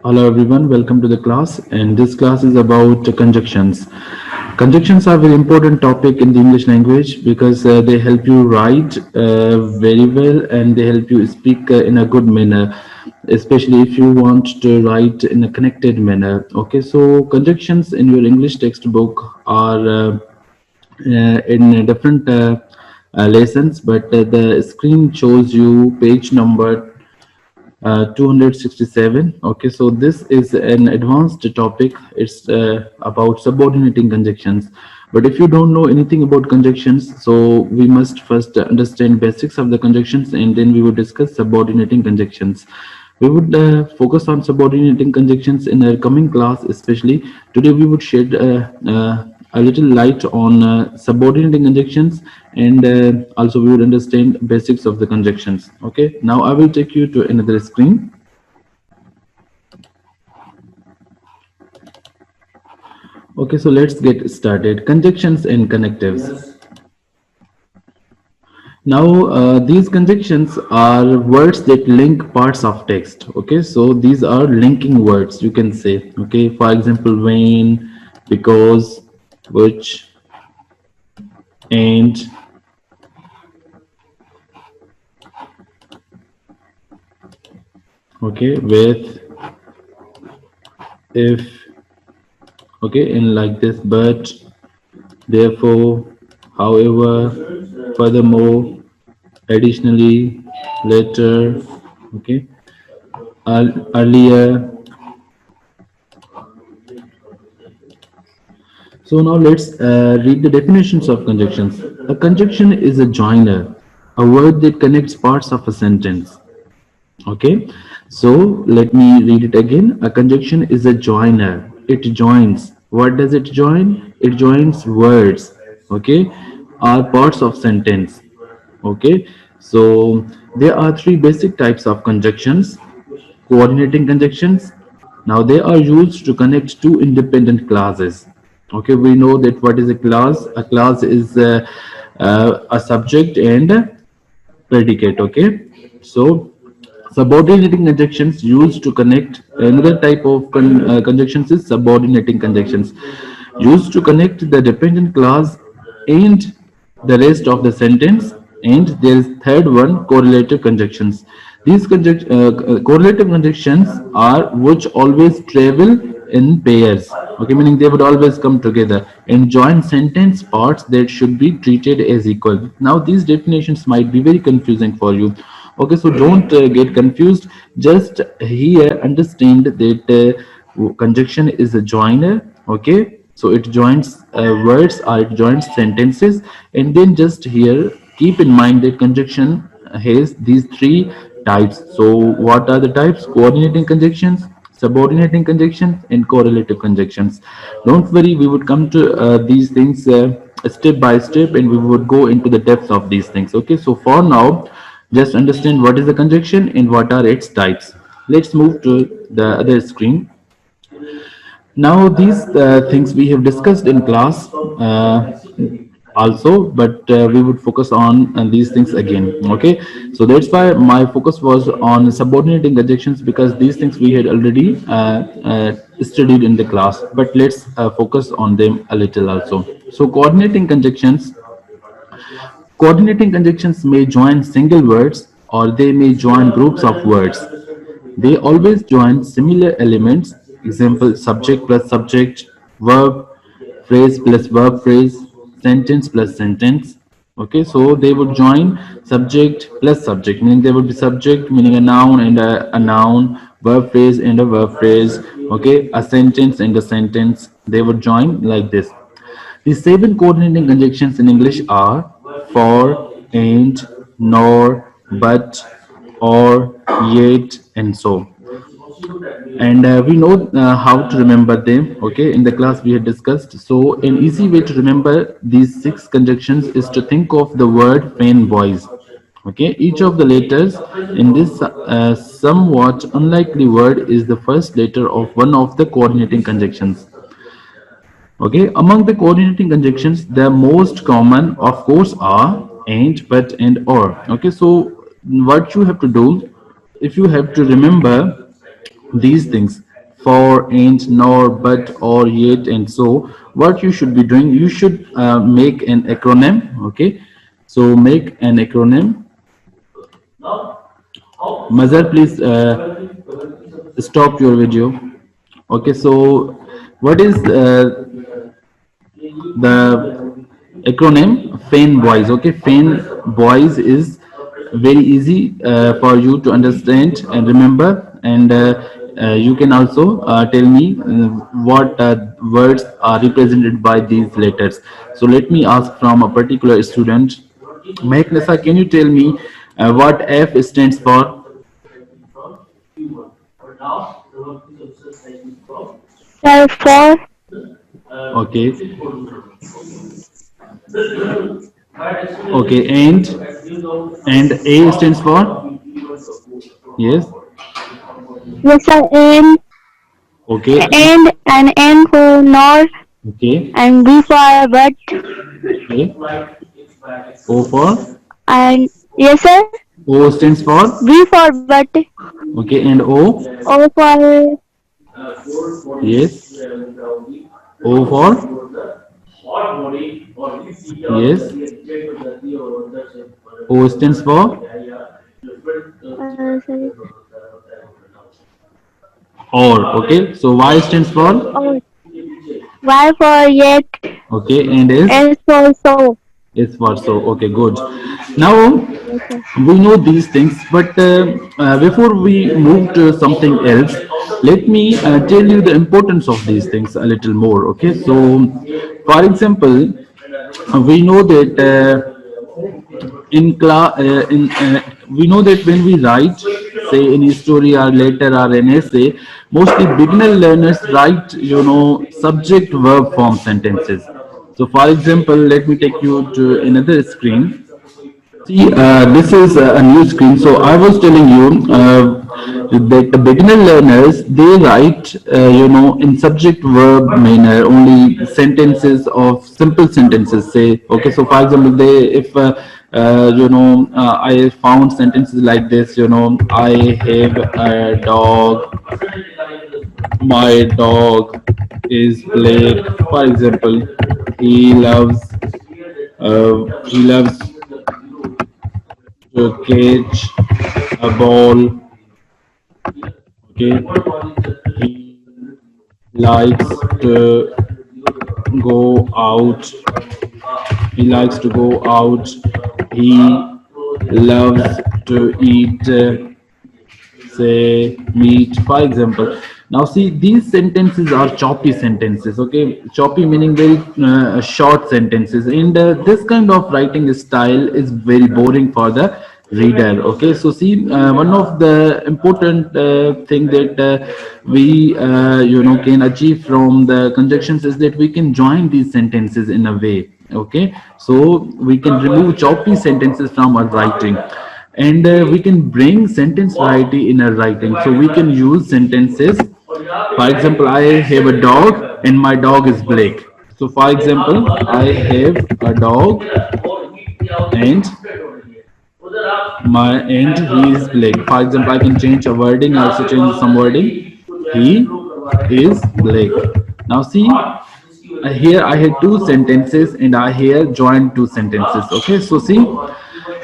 Hello everyone, welcome to the class. And this class is about conjunctions. Conjunctions are a very important topic in the English language because they help you write very well and they help you speak in a good manner, especially if you want to write in a connected manner. Okay, so conjunctions in your English textbook are in different lessons, but the screen shows you page number 267. Okay, so this is an advanced topic. It's about subordinating conjunctions. But if you don't know anything about conjunctions, so we must first understand basics of the conjunctions and then we will discuss subordinating conjunctions. We would focus on subordinating conjunctions in our coming class, especially today we would shed a little light on subordinating conjunctions and also we would understand basics of the conjunctions. Okay, now I will take you to another screen. Okay, so let's get started. Conjunctions and connectives. Now, these conjunctions are words that link parts of text. Okay, so these are linking words, you can say. Okay, for example, when, because, which, and. Okay, with, if, okay, and like this, but, therefore, however, furthermore, additionally, later, okay, earlier. So now let's read the definitions of conjunctions. A conjunction is a joiner, a word that connects parts of a sentence. Okay, so let me read it again. A conjunction is a joiner. It joins. What does it join? It joins words. Okay, are parts of sentence. Okay, so there are three basic types of conjunctions. Coordinating conjunctions. Now they are used to connect two independent classes. Okay, we know that what is a class. A class is a subject and a predicate. Okay, so subordinating conjunctions used to connect another type of conjunctions is subordinating conjunctions used to connect the dependent clause and the rest of the sentence, and there is third one, correlative conjunctions. These correlative conjunctions are which always travel in pairs. Okay, meaning they would always come together and join sentence parts that should be treated as equal. Now these definitions might be very confusing for you. Okay, so don't get confused. Just here understand that conjunction is a joiner. Okay, so it joins words or it joins sentences, and then just here keep in mind that conjunction has these three types. So what are the types? Coordinating conjunctions, subordinating conjunctions, and correlative conjunctions. Don't worry, we would come to these things step by step and we would go into the depth of these things. Okay, so for now just understand what is a conjunction and what are its types. Let's move to the other screen. Now these things we have discussed in class also, but we would focus on these things again. Okay, so that's why my focus was on subordinating conjunctions, because these things we had already studied in the class, but let's focus on them a little also. So coordinating conjunctions may join single words or they may join groups of words. They always join similar elements. Example, subject plus subject, verb, phrase plus verb phrase, sentence plus sentence. Okay, so they would join subject plus subject, meaning there would be subject meaning a noun and a noun, verb phrase and a verb phrase. Okay, a sentence and a sentence. They would join like this. The seven coordinating conjunctions in English are for, and, nor, but, or, yet, and so. And we know how to remember them. Okay, in the class we had discussed. So an easy way to remember these six conjunctions is to think of the word fan boys. Okay, each of the letters in this somewhat unlikely word is the first letter of one of the coordinating conjunctions. Okay, among the coordinating conjunctions, the most common, of course, are and, but, and, or. Okay, so what you have to do, if you have to remember these things, for, and, nor, but, or, yet, and so. What you should be doing, you should make an acronym. Okay, so make an acronym. Mazhar, please stop your video. Okay, so what is the acronym? FAN boys. Okay, FAN boys is very easy for you to understand and remember, and you can also tell me what words are represented by these letters. So let me ask from a particular student. Mehak, can you tell me what F stands for? Sir, for Okay, okay, and A stands for? Yes. yes, sir, Okay. and N for nor, Okay. and B for but, Okay. O for? and yes, sir, O stands for? B for but, Okay, and O? O for Yes. O for? Yes. O stands for? sorry, Or. Okay, so Y stands for? oh, Y for yet, Okay, and S? S for so. S for so. Okay, good. Now Yes, sir. we know these things, but before we move to something else, let me tell you the importance of these things a little more. Okay, so for example, we know that in class we know that when we write, say, in a story or letter or an essay, mostly beginner learners write, subject verb form sentences. So for example, let me take you to another screen. See, this is a new screen. So I was telling you that the beginner learners, they write, in subject verb manner, only sentences of simple sentences. Say, okay. So for example, if I found sentences like this. I have a dog. My dog is Blake. For example, he loves. He loves to catch a ball. Okay, he likes to go out. He likes to go out. He loves to eat, say, meat, for example. Now see, these sentences are choppy sentences. Okay, choppy meaning very short sentences, and this kind of writing style is very boring for the reader. Okay, so see, one of the important thing that we can achieve from the conjunctions is that we can join these sentences in a way. Okay, so we can remove choppy sentences from our writing, and we can bring sentence variety in our writing. So we can use sentences. For example, I have a dog and my dog is Blake. So for example, I have a dog and he is Blake. For example, I can change a wording, also change some wording. He is Blake. Now see, here I had two sentences and I here joined two sentences. Okay, so see,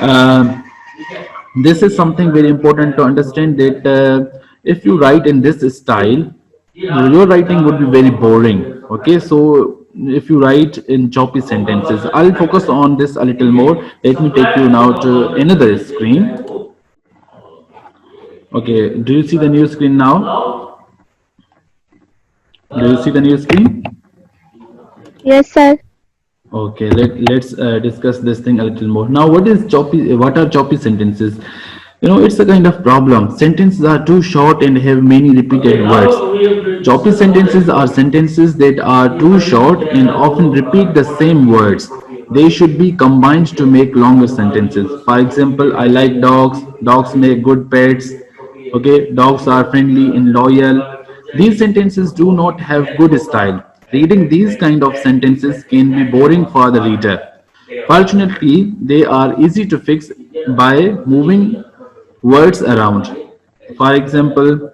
uh, this is something very important to understand, that if you write in this style, your writing would be very boring. Okay, so if you write in choppy sentences, I'll focus on this a little more. Let me take you now to another screen. Okay, do you see the new screen now? Do you see the new screen? Yes, sir. Okay, let's discuss this thing a little more. Now, what is choppy? What are choppy sentences? It's a kind of problem. Sentences are too short and have many repeated words. Choppy sentences are sentences that are too short and often repeat the same words. They should be combined to make longer sentences. For example, I like dogs. Dogs make good pets. Okay, dogs are friendly and loyal. These sentences do not have good style. Reading these kind of sentences can be boring for the reader. Fortunately, they are easy to fix by moving words around. For example,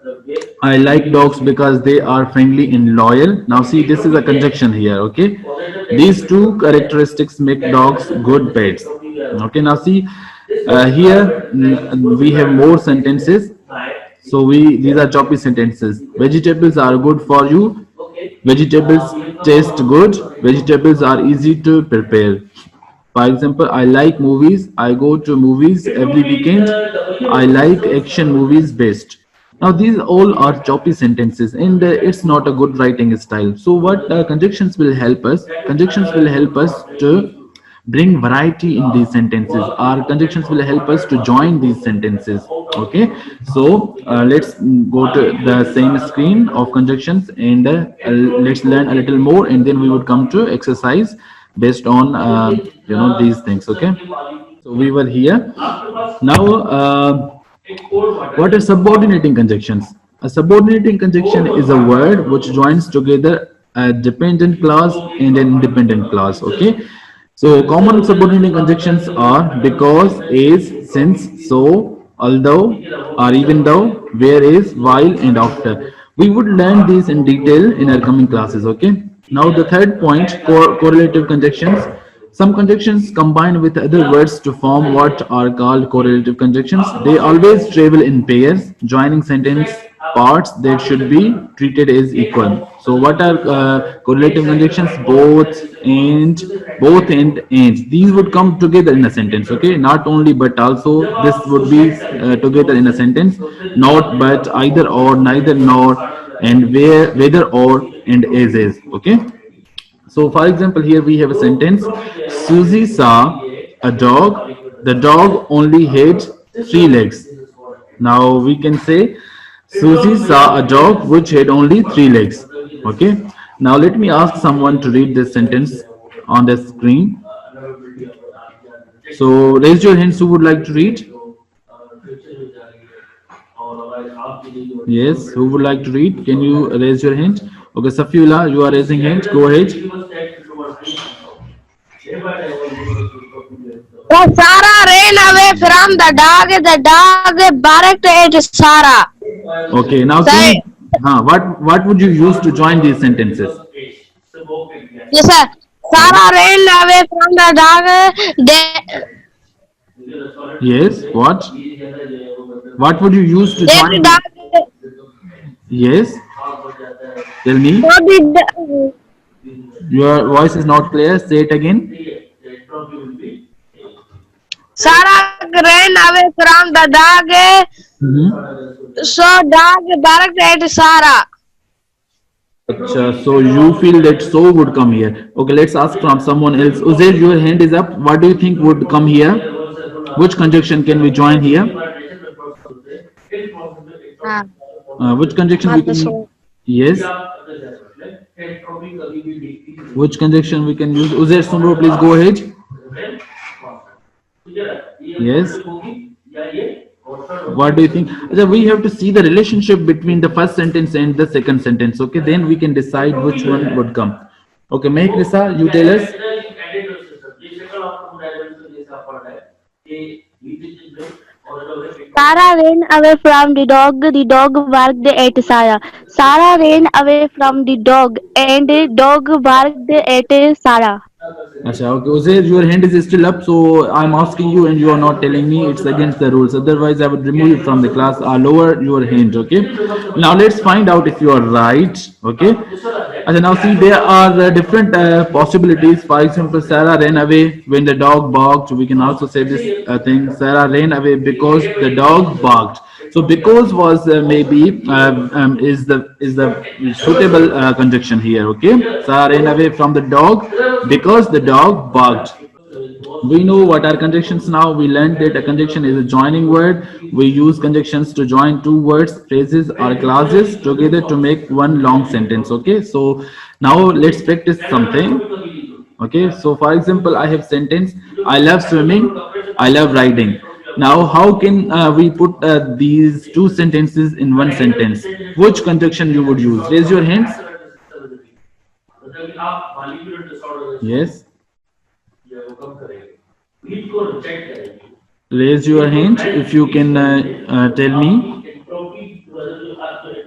I like dogs because they are friendly and loyal. Now see, this is a conjunction here, okay? These two characteristics make dogs good pets. Okay, now see, here we have more sentences. So these are choppy sentences. Vegetables are good for you. Vegetables taste good. Vegetables are easy to prepare. For example, I like movies. I go to movies every weekend. I like action movies best. Now, these all are choppy sentences and it's not a good writing style. So, what conjunctions will help us? Conjunctions will help us to bring variety in these sentences. Our conjunctions will help us to join these sentences. Okay, so let's go to the same screen of conjunctions and let's learn a little more, and then we would come to exercise based on these things. Okay, so we were here now. What are subordinating conjunctions? A subordinating conjunction is a word which joins together a dependent clause and an independent clause. Okay, so common subordinating conjunctions are because, is, since, so, although, or even though, where is, while, and after. We would learn these in detail in our coming classes. Okay. Now the third point, correlative conjunctions. Some conjunctions combine with other words to form what are called correlative conjunctions. They always travel in pairs, joining sentence parts that should be treated as equal. So what are correlative conjunctions? Both and. These would come together in a sentence. Okay, not only but also. This would be together in a sentence. Not but, either or, neither nor, and where, whether or, and as is. Okay. So, for example, here we have a sentence: Susie saw a dog. The dog only had three legs. Now we can say Susie saw a dog which had only three legs. Okay. Now let me ask someone to read this sentence on the screen. So raise your hands who would like to read. Yes, who would like to read? Can you raise your hand? Okay, Safila, you are raising hand. Go ahead. Sarah ran away from the dog. The dog barked at Sarah. Okay, now see, what would you use to join these sentences? Yes, sir. Sarah ran away from the dog. Yes, what? What would you use to That join? dog. Yes, tell me. Your voice is not clear. Say it again. Sarah ran away from the dog. So dog barked at Sarah. So you feel that so would come here. Okay, let's ask from someone else. Uzair, your hand is up. What do you think would come here? Which conjunction can we join here? Which conjunction we can? Yes. Which conjunction we can use? Uzair Sumro, please go ahead. Yes. What do you think? We have to see the relationship between the first sentence and the second sentence. Okay, then we can decide which one would come. Okay, Mehak Nisa, you tell us. Sarah ran away from the dog. The dog barked at Sarah. Sarah ran away from the dog, and the dog barked at Sarah. Achha, okay, Uzair, your hand is still up, so I'm asking you and you are not telling me. It's against the rules. Otherwise, I would remove you from the class or lower your hand. Okay. Now let's find out if you are right. Okay. And now see, there are different possibilities. For example, Sarah ran away when the dog barked. We can also say this thing: Sarah ran away because the dog barked. So because was maybe is the suitable conjunction here. Okay, Sarah ran away from the dog because the dog barked. We know what are conjunctions now. We learned that a conjunction is a joining word. We use conjunctions to join two words, phrases, or clauses together to make one long sentence. Okay, so now let's practice something. Okay, so for example, I have sentence: I love swimming, I love riding. Now, how can we put these two sentences in one sentence? Which conjunction you would use? Raise your hands. Yes. Raise your hand if you can tell me.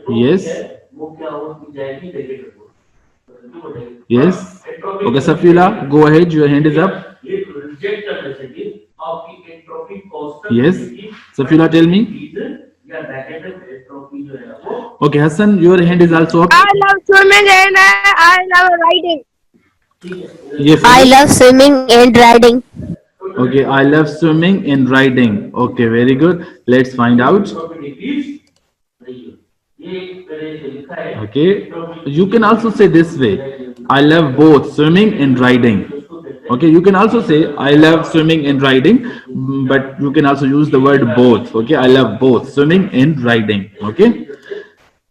Yes. Yes. Okay, Safila, go ahead. Your hand is up. Yes. Safila, tell me. Okay, Hassan, your hand is also up. I love swimming and I love riding. Yes, I Anuj. love swimming and riding. Okay, I love swimming and riding. Okay, very good. Let's find out. Okay, you can also say this way. I love both swimming and riding. Okay, you can also say I love swimming and riding, but you can also use the word both. Okay, I love both swimming and riding. Okay,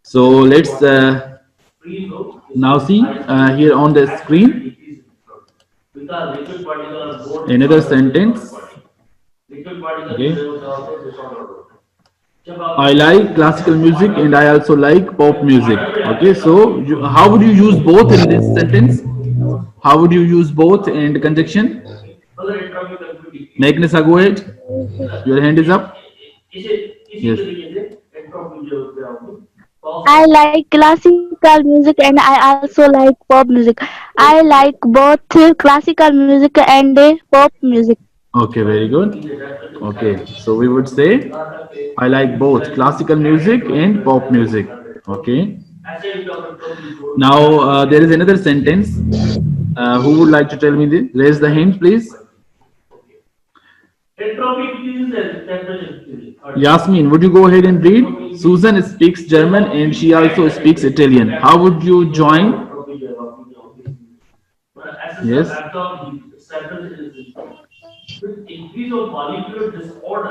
so let's now see here on the screen another sentence. Okay, I like classical music and I also like pop music. Okay, so how would you use both in this sentence? How would you use both and conjunction? Magnus, go ahead. Your hand is up. Yes. I like classical music and I also like pop music. I like both classical music and pop music. Okay, very good. Okay, so we would say I like both classical music and pop music. Okay. Now there is another sentence. Who would like to tell me this? Raise the hand, please. Yasmin, would you go ahead and read? Susan speaks German and she also speaks Italian. How would you join? Yes.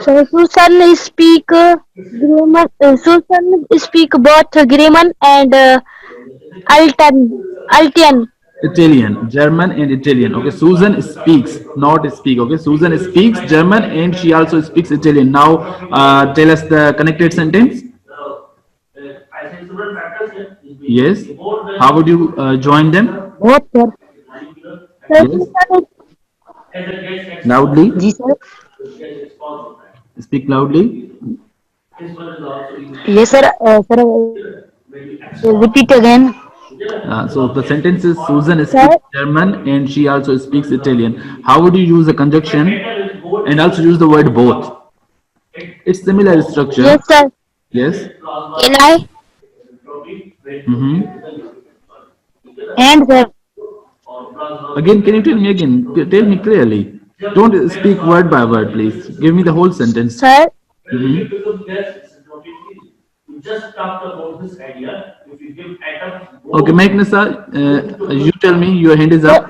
So Susan speak both German and Altian. Italian, German and Italian. Okay, Susan speaks, not speak. Okay, Susan speaks German and she also speaks Italian. Now, tell us the connected sentence. Yes. How would you join them? Both sir. So Yes. Susan Loudly. जी sir. Speak loudly. Yes sir. Sir, repeat again. So the sentence is Susan sir. speaks German and she also speaks Italian. How would you use a conjunction and also use the word both? It's similar structure. Yes sir. Yes. Can I? Mm-hmm. And sir. Again, can you tell me again? Tell me clearly. Don't speak word by word, please. Give me the whole sentence. Sir. Mhm. Okay, Magnus, you tell me. Your hand is up.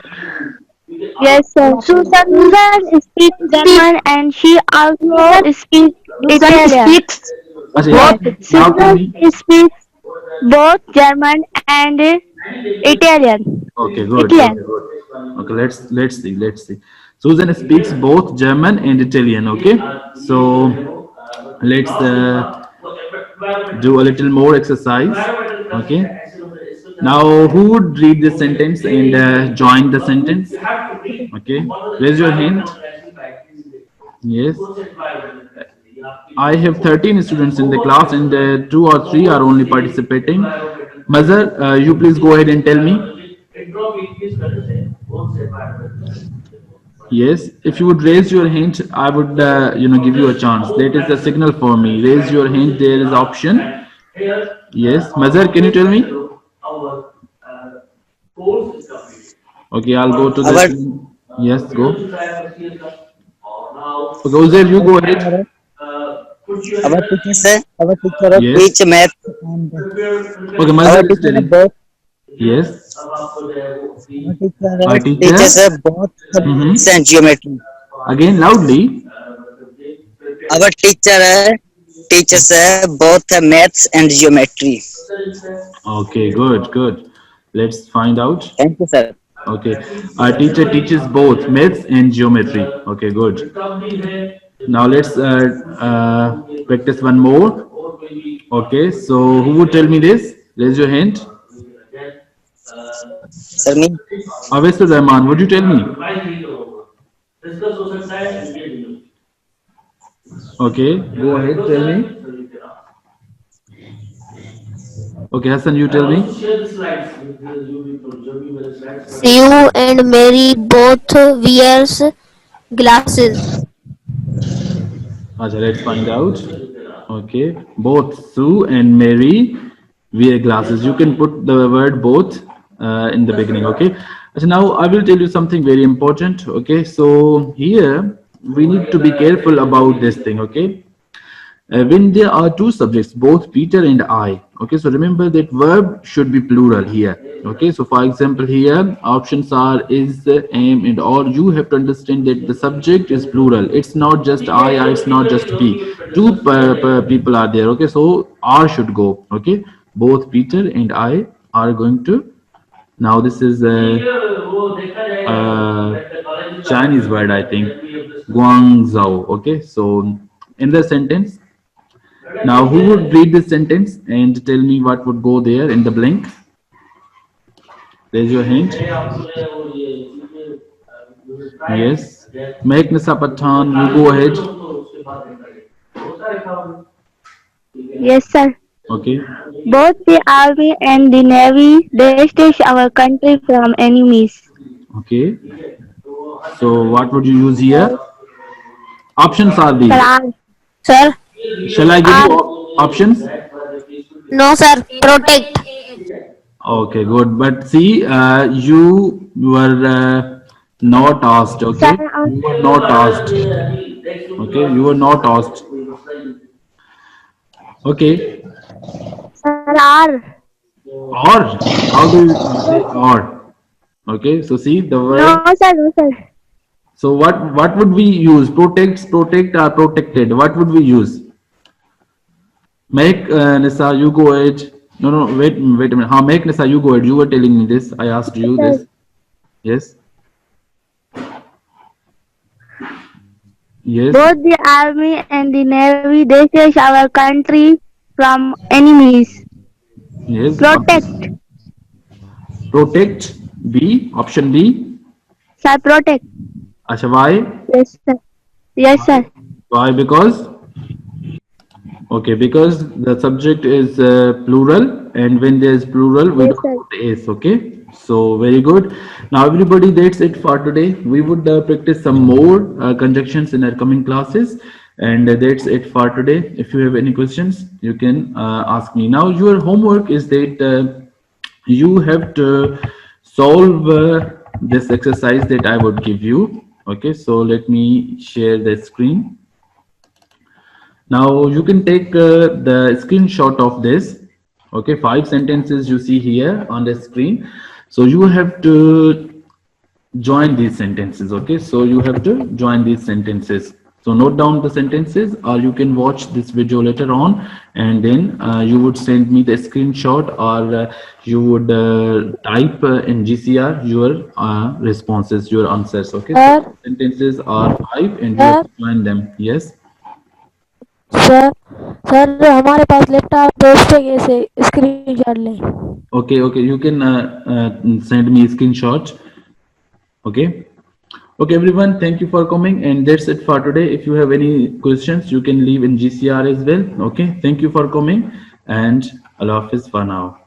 Yes sir. Susan speaks German and she also speaks Susan Italian. speaks Achha, both. now tell Susan me. speaks both German and Italian. Okay, good. Okay, Italian. good. Okay, let's see. Susan speaks both German and Italian. Okay, so let's do a little more exercise. Okay. Now, who would read the sentence and join the sentence? Okay, raise your hand. Yes. I have 13 students in the class and 2 or 3 are only participating. Mazhar, you please go ahead and tell me. Yes, if you would raise your hand, I would, give you a chance. That is the signal for me. Raise your hand. There is option. Yes, Mazhar, can you tell me? Okay, I'll go to Our the. Yes, go. Okay, Uzair, you go ahead. our teachers है. Our teacher Yes. teach math. Okay, Our Mazhar is teacher telling. both. Yes. Our Our teachers teacher. है both Mhm. maths and geometry. Again, loudly. Our teachers है both maths and geometry. Okay, good, good. Let's find out. Thank you sir. Okay, our teacher teaches both maths and geometry. Okay, good. Now let's practice one more. Okay, so who would tell me this? Raise your hand. Sir me. Avestur Rahman, would you tell me? Okay, go ahead, tell me. Okay, Hassan, you tell me. Sue and Mary both wears glasses. Acha, let's find out. Okay, both Sue and Mary wear glasses. You can put the word both in the beginning. Okay. So now I will tell you something very important. Okay, so here we need to be careful about this thing. Okay, when there are two subjects, both Peter and I. Okay, so remember that verb should be plural here. Okay, so for example, here options are is, am, and or. You have to understand that the subject is plural. It's not just I, or it's not just P. Two people are there. Okay, so R should go. Okay, both Peter and I are going to. Now this is Chinese word, I think. Guangzhou. Okay, so in the sentence. Now, who would read this sentence and tell me what would go there in the blank? Raise your hand. Yes. Make Nisa Pathan, you go ahead. Yes, sir. Okay. Both the army and the navy distinguish our country from enemies. Okay. So, what would you use here? Options are Sir, these. R. Sir, Shall I give you options? no sir, protect. Okay, good. But see, you were not asked. Okay, Sir, R. you were not asked. Okay, you were not asked. Okay, Sir, R. or how do you say or? Okay, so see the word. No, sir, no, sir. So what would we use? Protects, protect, or protected? What would we use? Make Nisa, you go ahead. No, no, wait a minute. How make Nisa, you go ahead. You were telling me this. I asked you this. Yes. Yes. Both the army and the navy distinguish our country from enemies. Yes. Protect. Protect. B. Option B. Sir, protect. Asha, why? Yes, sir. Yes, sir. Why? Because. Okay, because the subject is plural, and when there is plural, we Yes, don't put s. Okay, so very good. Now, everybody, that's it for today. We would practice some more conjunctions in our coming classes, and that's it for today. If you have any questions, you can ask me. Now, your homework is that you have to solve this exercise that I would give you. Okay, so let me share the screen. Now you can take the screenshot of this. Okay, 5 sentences you see here on the screen. So you have to join these sentences. Okay, so you have to join these sentences. So note down the sentences, or you can watch this video later on, and then you would send me the screenshot, or you would type in GCR your responses, your answers. Okay, so sentences are 5 and you have to join them. Yes. Sir sir हमारे पास laptop है, उस पे कैसे screenshot लें? Okay, okay, you can send me a screenshot. Okay. Okay, everyone, thank you for coming, and that's it for today. If you have any questions, you can leave in GCR as well. Okay, thank you for coming, and Allah Hafiz for now.